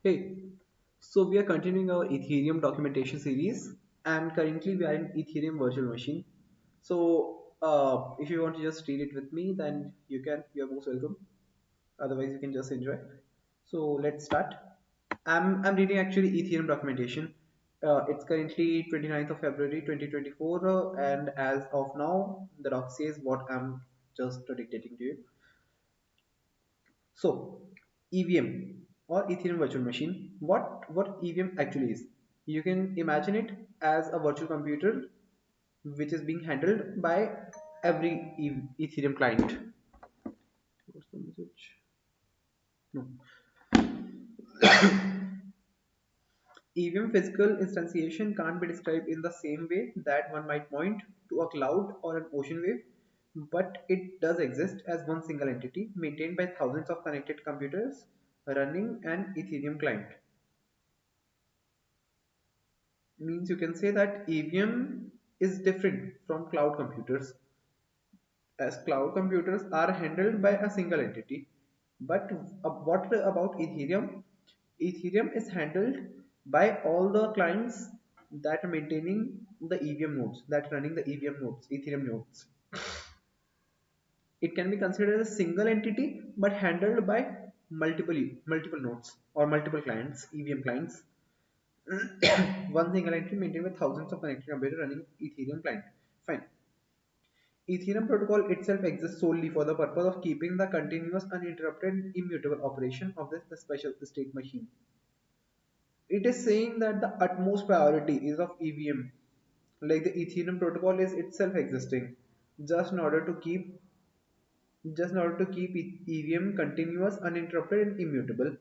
Hey, so we are continuing our Ethereum documentation series, and currently we are in Ethereum virtual machine. So, if you want to just read it with me, then you can. You're most welcome. Otherwise, you can just enjoy. So let's start. I'm reading actually Ethereum documentation. It's currently 29th of February 2024, and as of now, the doc says what I'm just dictating to you. So, EVM or Ethereum Virtual Machine, what EVM actually is? You can imagine it as a virtual computer which is being handled by every Ethereum client. What's the message? No. EVM physical instantiation can't be described in the same way that one might point to a cloud or an ocean wave, but it does exist as one single entity maintained by thousands of connected computers running an Ethereum client. Means you can say that EVM is different from cloud computers, as cloud computers are handled by a single entity. But what about Ethereum? Ethereum is handled by all the clients that are maintaining the EVM nodes, that are running the EVM nodes, Ethereum nodes. It can be considered as a single entity, but handled by multiple nodes or multiple clients, EVM clients. One single entity maintained by thousands of connected computers running Ethereum client. Fine. Ethereum protocol itself exists solely for the purpose of keeping the continuous, uninterrupted, immutable operation of the special state machine. It is saying that the utmost priority is of EVM, like the Ethereum protocol is itself existing, just in order to keep EVM continuous, uninterrupted, and immutable.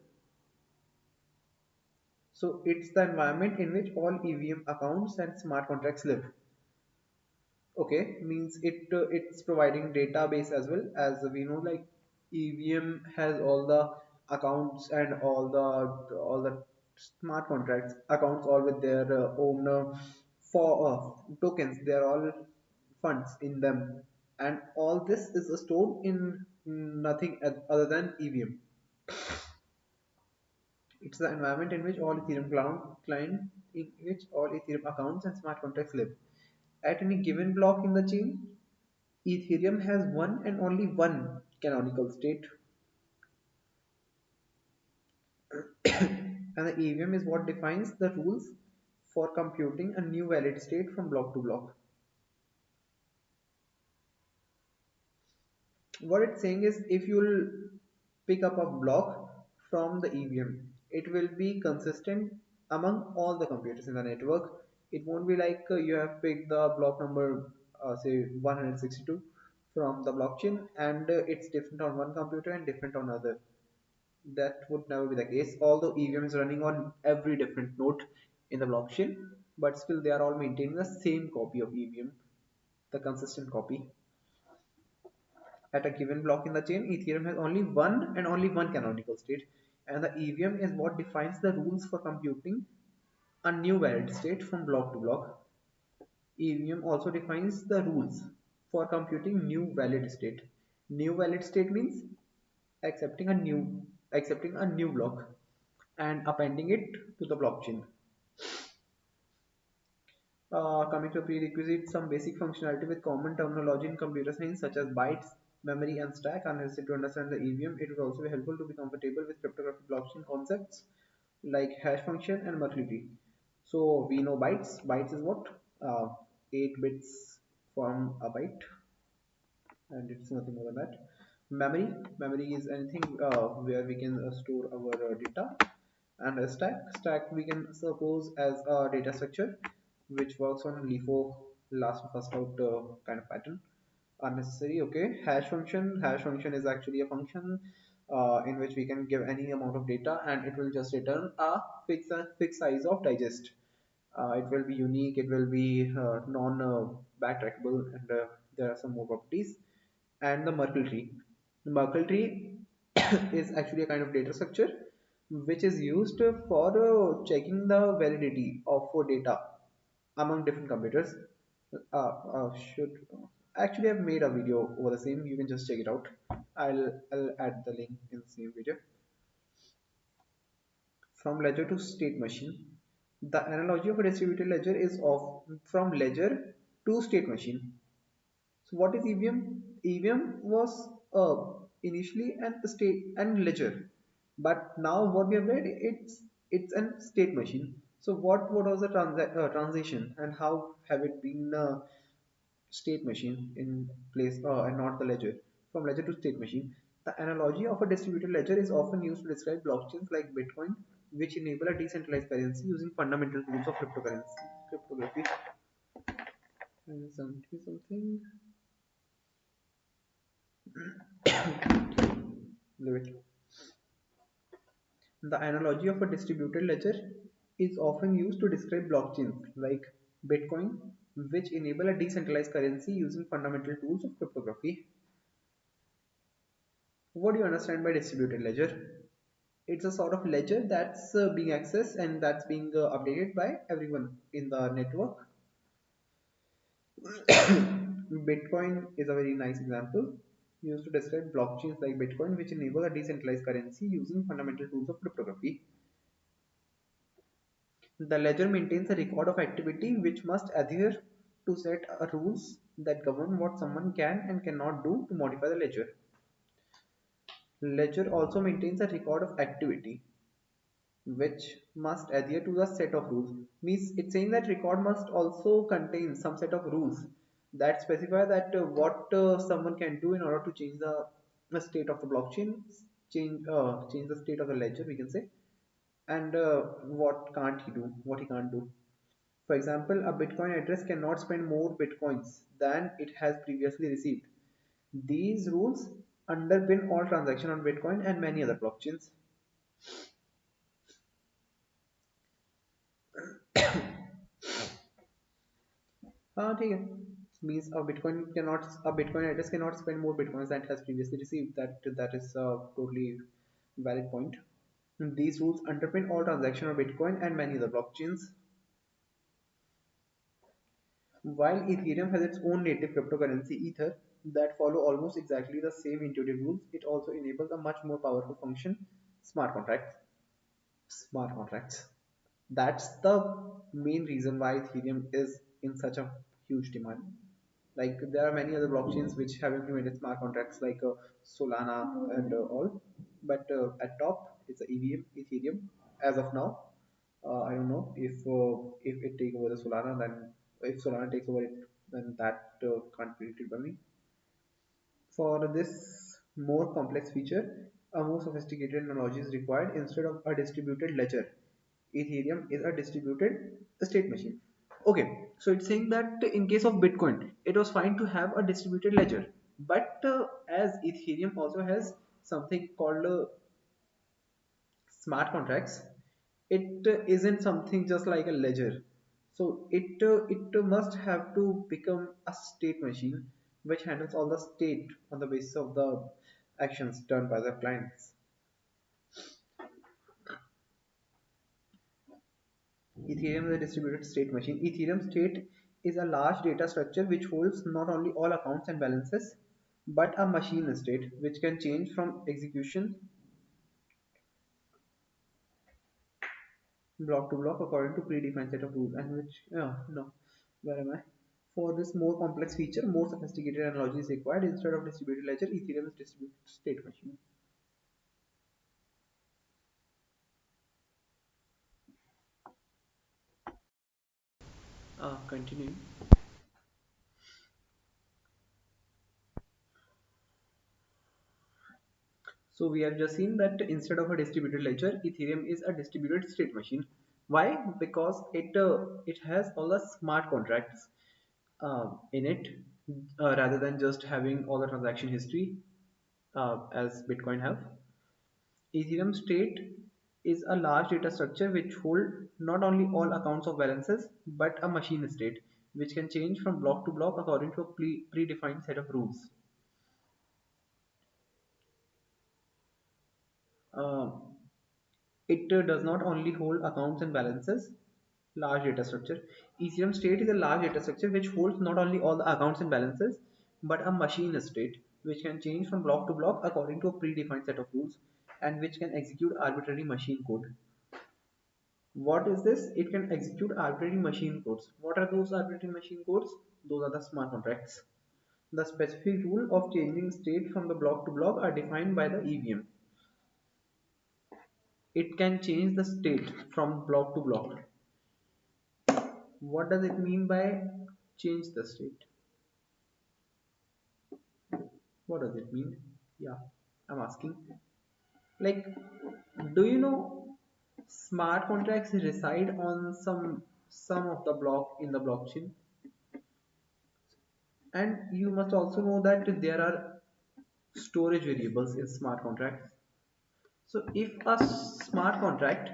So it's the environment in which all EVM accounts and smart contracts live. Okay, means it's providing database as well, as we know, like EVM has all the accounts and all the smart contracts accounts, all with their own for tokens. They are all funds in them, and all this is stored in nothing other than EVM. It's the environment in which all Ethereum client in which all Ethereum accounts and smart contracts live. At any given block in the chain, Ethereum has one and only one canonical state, and the EVM is what defines the rules for computing a new valid state from block to block. What it's saying is, if you'll pick up a block from the EVM, it will be consistent among all the computers in the network. It won't be like you have picked the block number, say 162 from the blockchain, and it's different on one computer and different on other. That would never be the case. Although EVM is running on every different node in the blockchain, but still they are all maintaining the same copy of EVM, the consistent copy. At a given block in the chain, Ethereum has only one and only one canonical state, and the EVM is what defines the rules for computing a new valid state from block to block. EVM also defines the rules for computing new valid state. New valid state means accepting a new accepting a new block and appending it to the blockchain. Coming to prerequisites, some basic functionality with common terminology in computer science such as bytes, memory, and stack are necessary to understand the EVM. It will also be helpful to be comfortable with cryptographic blockchain concepts like hash function and Merkle tree. So we know bytes. Bytes is what? 8 bits from a byte, and it's nothing more than that. Memory is anything where we can store our data, and a stack we can suppose as a data structure which works on LIFO, last first out kind of pattern. Unnecessary. Okay, hash function is actually a function in which we can give any amount of data and it will just return a fixed size of digest. It will be unique, it will be non backtrackable, and there are some more properties. And the Merkle tree. The Merkle tree is actually a kind of data structure which is used for checking the validity of data among different computers. Should actually I've made a video over the same. You can just check it out. I'll add the link in the same video. from ledger to state machine. The analogy of a distributed ledger is of from ledger to state machine. So what is EVM? EVM was initially an state and ledger, but now what we have read, it's an state machine. So what was the transition, and how have it been state machine in place and not the ledger, from ledger to state machine? The analogy of a distributed ledger is often used to describe blockchains like Bitcoin, which enable a decentralized currency using fundamental tools of cryptography. Something. Leave it. The analogy of a distributed ledger is often used to describe blockchains like Bitcoin, which enable a decentralized currency using fundamental tools of cryptography. What do you understand by distributed ledger? It's a sort of ledger that's being accessed and that's being updated by everyone in the network. Bitcoin is a very nice example used to describe blockchains like Bitcoin, which enable a decentralized currency using fundamental tools of cryptography. The ledger maintains a record of activity which must adhere to set rules that govern what someone can and cannot do to modify the ledger. Ledger also maintains a record of activity which must adhere to the set of rules. Means it's saying that record must also contain some set of rules that specify that what someone can do in order to change the state of the blockchain, change the state of the ledger, we can say, and what can't he do, what he can't do. For example, a Bitcoin address cannot spend more Bitcoins than it has previously received. These rules underpin all transactions on Bitcoin and many other blockchains. ठीक है. Means a Bitcoin address cannot spend more Bitcoins than it has previously received. That is a totally valid point. These rules underpin all transactions on Bitcoin and many other blockchains. While Ethereum has its own native cryptocurrency, Ether, that follow almost exactly the same intuitive rules, it also enables a much more powerful function, smart contracts. Smart contracts. That's the main reason why Ethereum is in such a huge demand. Like there are many other blockchains which have implemented smart contracts like Solana and all, but at top it's the EVM Ethereum as of now. I don't know if it take over the Solana, then if Solana takes over it, then that can't be predicted by me. For this more complex feature, a more sophisticated analogy is required. Instead of a distributed ledger, Ethereum is a distributed state machine. Okay, so it's saying that in case of Bitcoin, it was fine to have a distributed ledger, but as Ethereum also has something called smart contracts, it isn't something just like a ledger. So it must have to become a state machine which handles all the state on the basis of the actions done by the clients. Ethereum is a distributed state machine. Ethereum state is a large data structure which holds not only all accounts and balances, but a machine state which can change from execution block to block according to predefined set of rules, and which no, where am I? For this more complex feature, more sophisticated analogy is required. Instead of distributed ledger, Ethereum is distributed state machine. Continuing. So we have just seen that instead of a distributed ledger, Ethereum is a distributed state machine. Why? Because it has all the smart contracts in it, rather than just having all the transaction history as Bitcoin have. Ethereum state is a large data structure which hold not only all accounts of balances but a machine state which can change from block to block according to a predefined set of rules. Um, it does not only hold accounts and balances, large data structure. Ethereum state is a large data structure which holds not only all the accounts and balances but a machine state which can change from block to block according to a predefined set of rules and which can execute arbitrary machine code. What is this? It can execute arbitrary machine codes. What are those arbitrary machine codes? Those are the smart contracts. The specific rule of changing state from the block to block are defined by the EVM. It can change the state from block to block. What does it mean by change the state? What does it mean? Yeah, I'm asking. Like, do you know smart contracts reside on some of the block in the blockchain? And you must also know that there are storage variables in smart contracts. So if a smart contract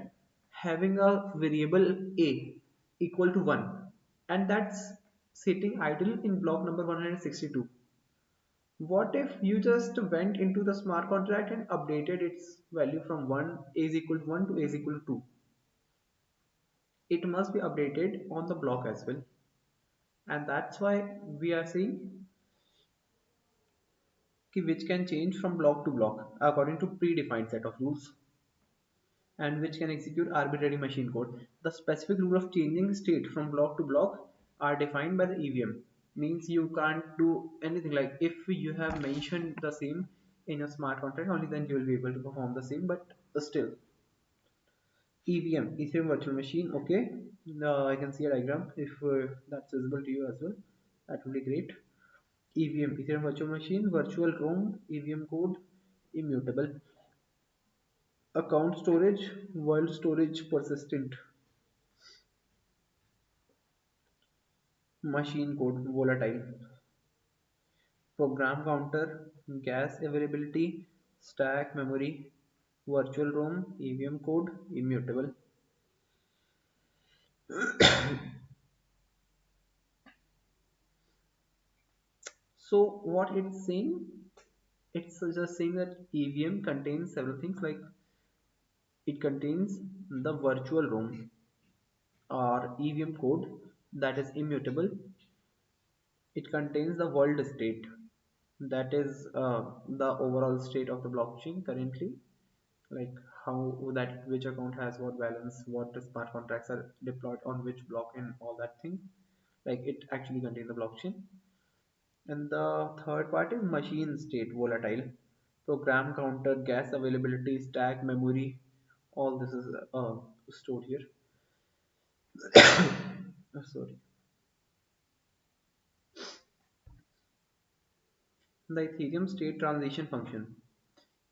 having a variable a equal to 1 and that's sitting idle in block number 162, what if you just went into the smart contract and updated its value from 1 a is equal to 1 to a is equal to 2? It must be updated on the block as well, and that's why we are saying which can change from block to block according to predefined set of rules, and which can execute arbitrary machine code. The specific rule of changing state from block to block are defined by the EVM. Means you can't do anything, like if you have mentioned the same in a smart contract, only then you will be able to perform the same, but still. EVM, Ethereum Virtual Machine, okay. I can see a diagram if that's visible to you as well. That would be great. EVM, Ethereum Virtual Machine, Virtual ROM, EVM code, immutable. Account storage, world storage persistent. Machine code, volatile. Program counter, gas availability, stack memory, virtual ROM, EVM code, immutable. So what it's saying, it's just saying that EVM contains several things, like it contains the virtual ROM or EVM code that is immutable. It contains the world state, that is the overall state of the blockchain currently, like how that which account has what balance, what smart contracts are deployed on which block, and all that thing. Like it actually contains the blockchain. And the third part is machine state, volatile. Program counter, gas availability, stack memory, all this is stored here. Sorry. The Ethereum state transition function.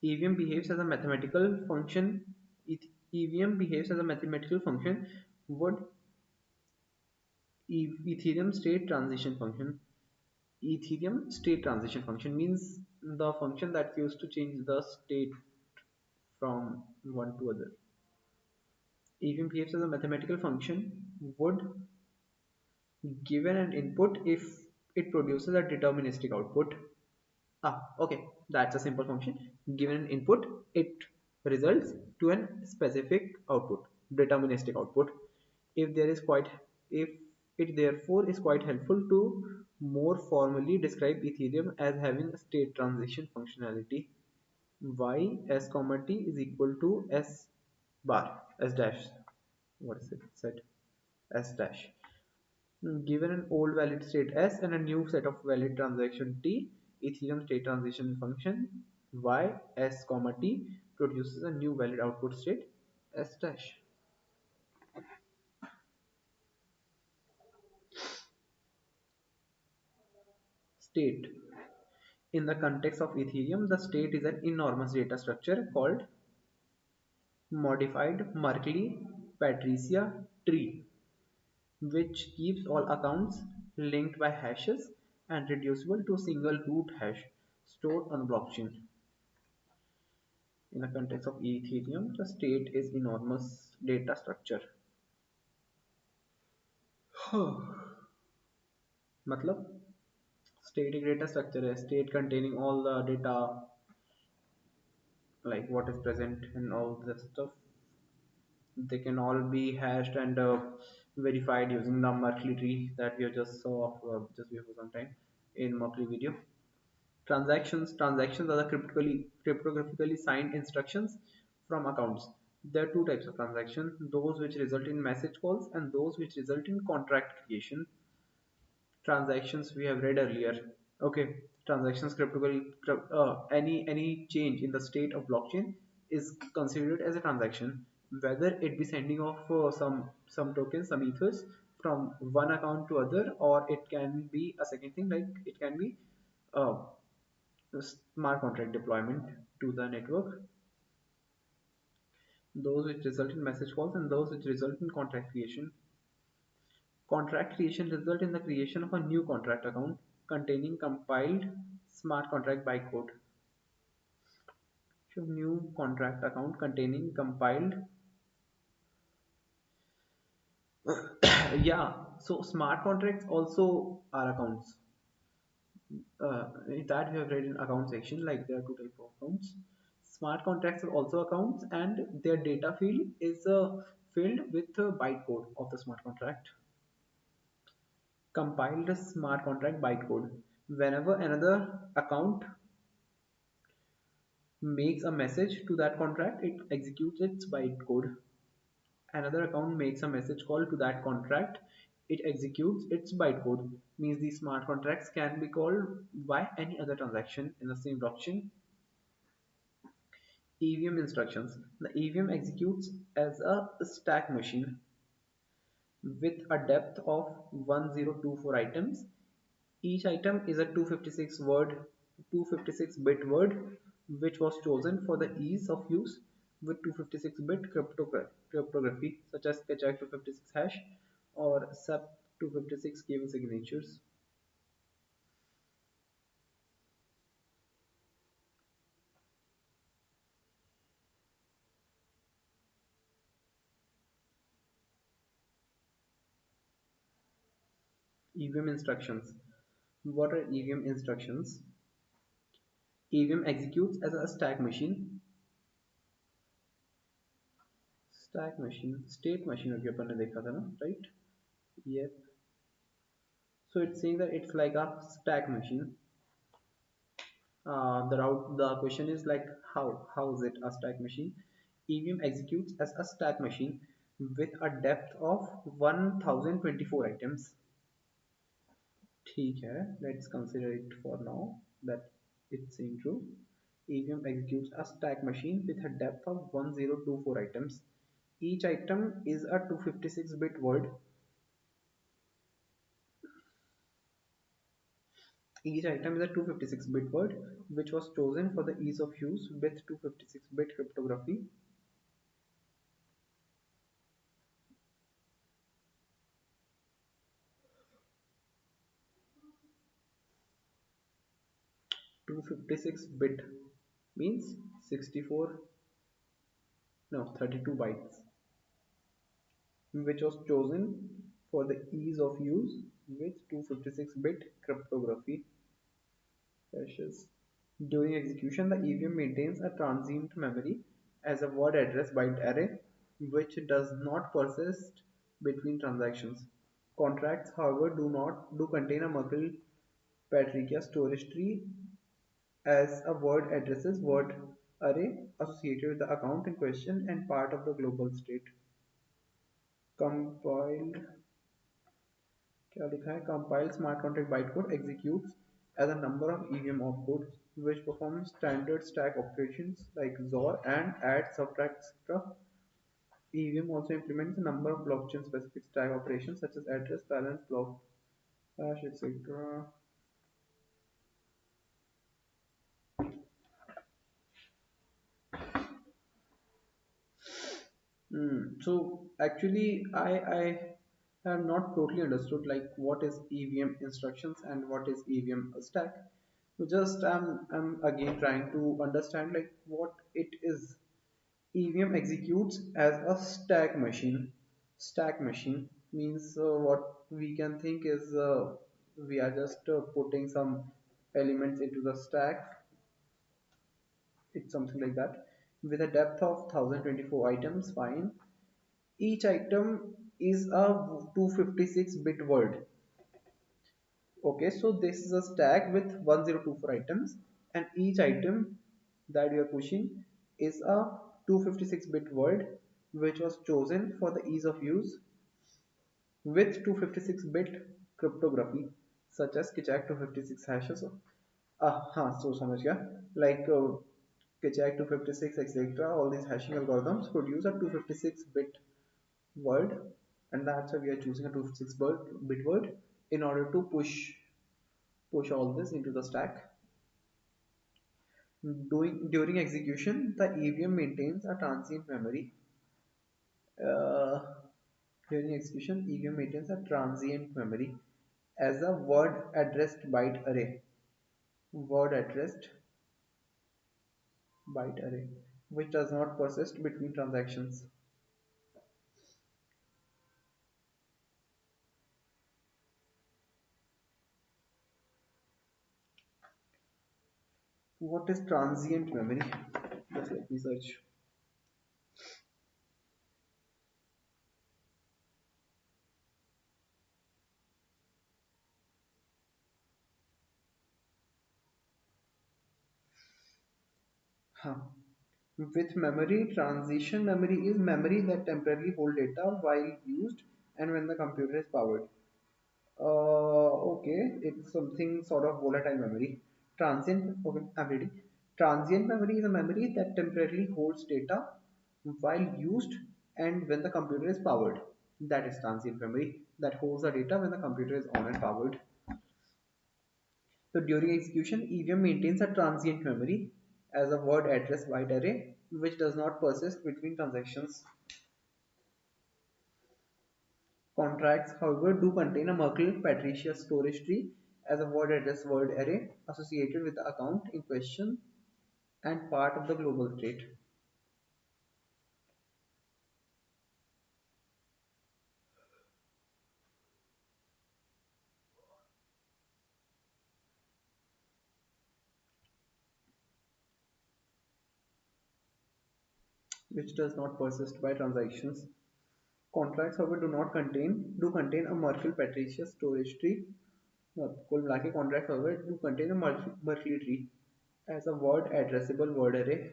EVM behaves as a mathematical function. EVM behaves as a mathematical function. What Ethereum state transition function? Ethereum state transition function means the function that used to change the state from one to other. EVM behaves as a mathematical function. Would given an input, if it produces a deterministic output. Okay, that's a simple function. Given an input, it results to an specific output, deterministic output. If there is quite, if it therefore is quite helpful to more formally describe Ethereum as having a state transition functionality. Y s comma t is equal to s bar s dash. What is it said? S dash. Given an old valid state S and a new set of valid transaction T, Ethereum state transition function Y S comma T produces a new valid output state S dash. State. In the context of Ethereum, the state is an enormous data structure called modified Merkle-Patricia tree, which keeps all accounts linked by hashes and reducible to a single root hash stored on the blockchain. In the context of Ethereum, the state is enormous data structure. मतलब state एक data structure है, state containing all the data, like what is present and all that stuff. They can all be hashed and verified using the Merkle tree that we just saw just before some time in Merkle video. Transactions are the cryptographically signed instructions from accounts. There are two types of transactions, those which result in message calls and those which result in contract creation. Transactions we have read earlier. Okay, transactions cryptography, any change in the state of blockchain is considered as a transaction, whether it be sending off some tokens, some ethers from one account to other, or it can be a second thing, like it can be uh, a smart contract deployment to the network, those which result in message calls and those which result in contract creation. Contract creation result in the creation of a new contract account containing compiled smart contract bytecode. So new contract account containing compiled yeah, so smart contracts also are accounts. That we have read in account section, like there are two type of accounts. Smart contracts are also accounts and their data field is filled with the bytecode of the smart contract. Compiled smart contract bytecode. Whenever another account makes a message to that contract, it executes its bytecode. Another account makes a message call to that contract, it executes its bytecode. Means these smart contracts can be called by any other transaction in the same blockchain. EVM instructions. The EVM executes as a stack machine with a depth of 1024 items. Each item is a 256 bit word which was chosen for the ease of use with 256 bit cryptography such as Keccak 256 hash or SEP 256 cable signatures. EVM instructions. What are EVM instructions? EVM executes as a stack machine. Stack machine, state machine अभी अपन ने देखा था ना, right? Yep. So it's saying that it's like a stack machine. The question is like how is it a stack machine? EVM executes as a stack machine with a depth of 1024 items. ठीक है, let's consider it for now that it's saying true. EVM executes a stack machine with a depth of 1024 items. Each item is a 256 bit word. Each item is a 256-bit word which was chosen for the ease of use with 256-bit cryptography. 256-bit means 64, no, 32 bytes, which was chosen for the ease of use with 256-bit cryptography hashes. During execution, the EVM maintains a transient memory as a word address byte array which does not persist between transactions. Contracts, however, do contain a Merkle Patricia storage tree as a word addresses word array associated with the account in question and part of the global state. Compiled क्या लिखा है? Compiled smart contract bytecode executes as a number of EVM opcodes which perform standard stack operations like XOR and add, subtract, etc. EVM also implements a number of blockchain specific stack operations such as address, balance, block hash, etc. So actually, I have not totally understood like what is EVM instructions and what is EVM stack. So just I'm again trying to understand like what it is. EVM executes as a stack machine. Stack machine means what we can think is we are just putting some elements into the stack. It's something like that with a depth of 1024 items. Fine, each item is a 256 bit word. Okay, so this is a stack with 1024 items and each item that you are pushing is a 256-bit word which was chosen for the ease of use with 256-bit cryptography such as Keccak 256 hashes. हाँ so समझ गया like Keccak 256 etc. all these hashing algorithms produce a 256-bit word, and that's why we are choosing a 256-bit word in order to push all this into the stack. During execution, the EVM maintains a transient memory. Uh, During execution, EVM maintains a transient memory as a word addressed byte array. Word addressed byte array, which does not persist between transactions. What is transient memory? Just let me search. Huh. With memory, transition memory is memory that temporarily hold data while used and when the computer is powered. Okay, it's something sort of volatile memory. Transient, okay, I'm reading. Transient memory is a memory that temporarily holds data while used and when the computer is powered. That is transient memory that holds the data when the computer is on and powered. So during execution, EVM maintains a transient memory as a word address byte array which does not persist between transactions. Contracts, however, do contain a Merkle-Patricius storage tree as a word address word array associated with the account in question and part of the global state, which does not persist by transactions. Contracts, however, do contain a Merkle-Patricius storage tree. कुल मिला के contracts, however, do contain a Merkle tree as a word addressable word array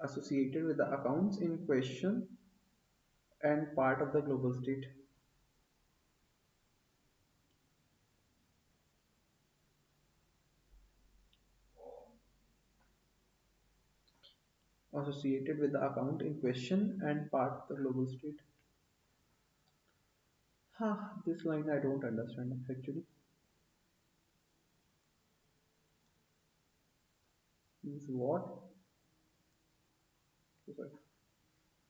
associated with the accounts in question and part of the global state. Associated with the account in question and part of the global state. This line I don't understand actually. Means what? Sorry.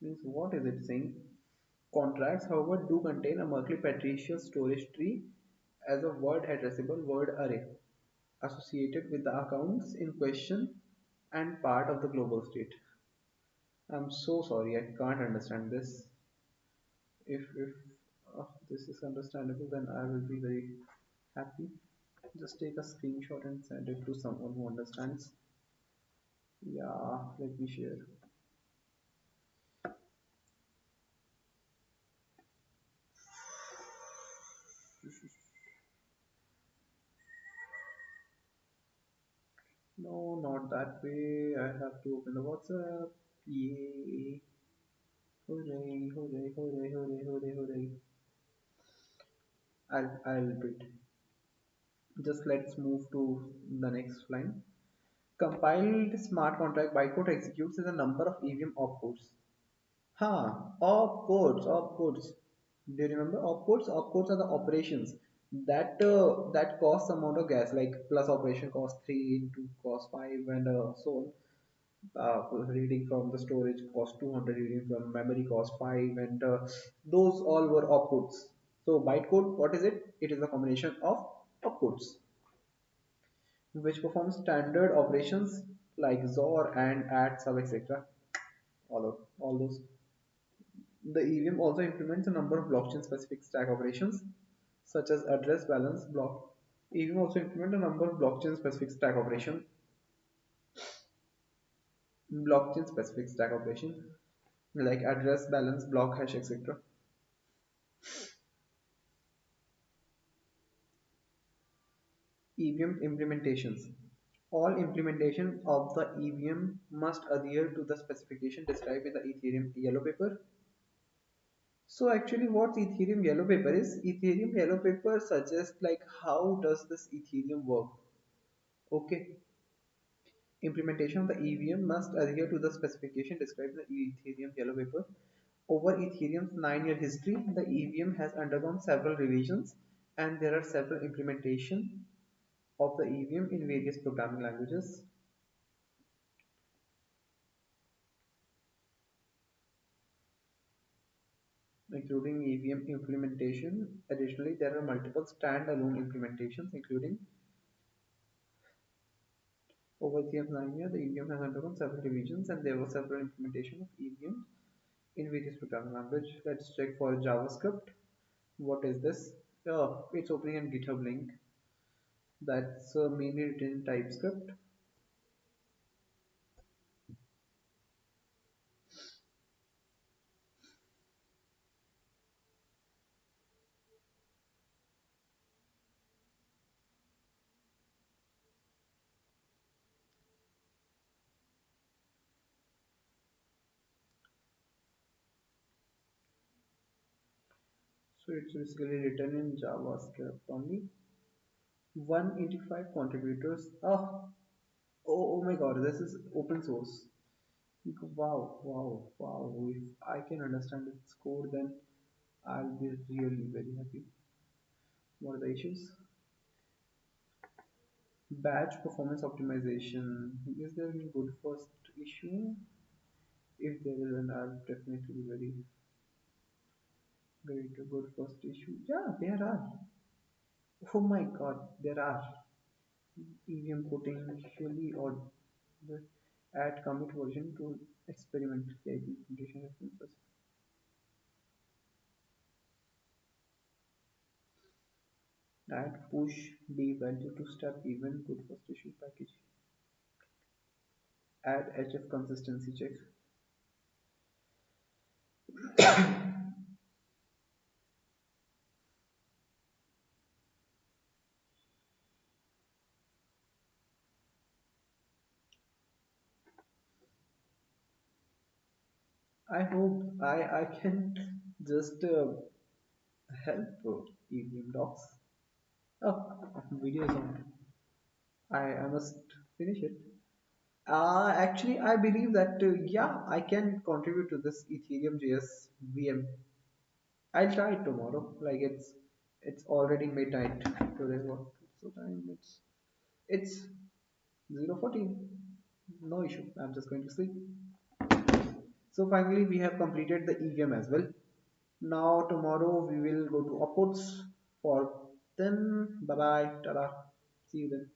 Means what is it saying? Contracts, however, do contain a Merkle-Patricius storage tree as a word addressable word array associated with the accounts in question and part of the global state. I'm so sorry, I can't understand this. If this is understandable, then I will be very happy. Just take a screenshot and send it to someone who understands. Yeah, let me share. No, not that way. I have to open the WhatsApp. Yay. Hooray, hooray, hooray, hooray, hooray, hooray. I'll repeat. Just let's move to the next line. Compiled smart contract bytecode executes is a number of EVM opcodes. Opcodes. Do you remember opcodes? Opcodes are the operations that cost some amount of gas, like plus operation cost 3 into cost 5 and so on. Reading from the storage cost 200, reading from memory cost 5, and those all were opcodes. So bytecode, what is it? It is a combination of opcodes which performs standard operations like XOR and add sub etc. All those. The EVM also implements a number of blockchain specific stack operations such as address balance block. EVM also implements a number of blockchain specific stack operations like address balance block hash etc. EVM implementations. All implementation of the EVM must adhere to the specification described in the Ethereum yellow paper. So actually what Ethereum yellow paper is, Ethereum yellow paper suggests like how does this Ethereum work. Okay. Implementation of the EVM must adhere to the specification described in the Ethereum yellow paper. Over Ethereum's 9-year history, the EVM has undergone several revisions and there are several implementation of the EVM in various programming languages, including EVM implementation. Additionally, there are multiple standalone implementations, including over Ethereum's 9 years, the EVM has undergone several revisions and there were several implementation of EVM in various programming language. Let's check for JavaScript. What is this? Oh, it's opening in GitHub link. That's mainly written in TypeScript. So it's basically written in JavaScript only. 185 contributors. Oh my god, this is open source. Wow, wow, wow. If I can understand its code, then I'll be really very happy. What are the issues? Batch performance optimization. Is there any good first issue? If there is, then I'll definitely be very great. A good first issue. Yeah, there are. Oh my god, there are. EVM potentially or the add commit version to experiment CIP implementation references. Add push D value to step even good first issue package. Add HF consistency check. I hope I can just help EVM docs. Oh, video is on. I must finish it. Actually, I believe that yeah, I can contribute to this Ethereum JS VM. I'll try it tomorrow. Like it's already midnight today. What's the time? It's 0:14. No issue. I'm just going to sleep. So finally, we have completed the EVM as well. Now tomorrow we will go to upvotes for then. Bye bye. Tada. See you then.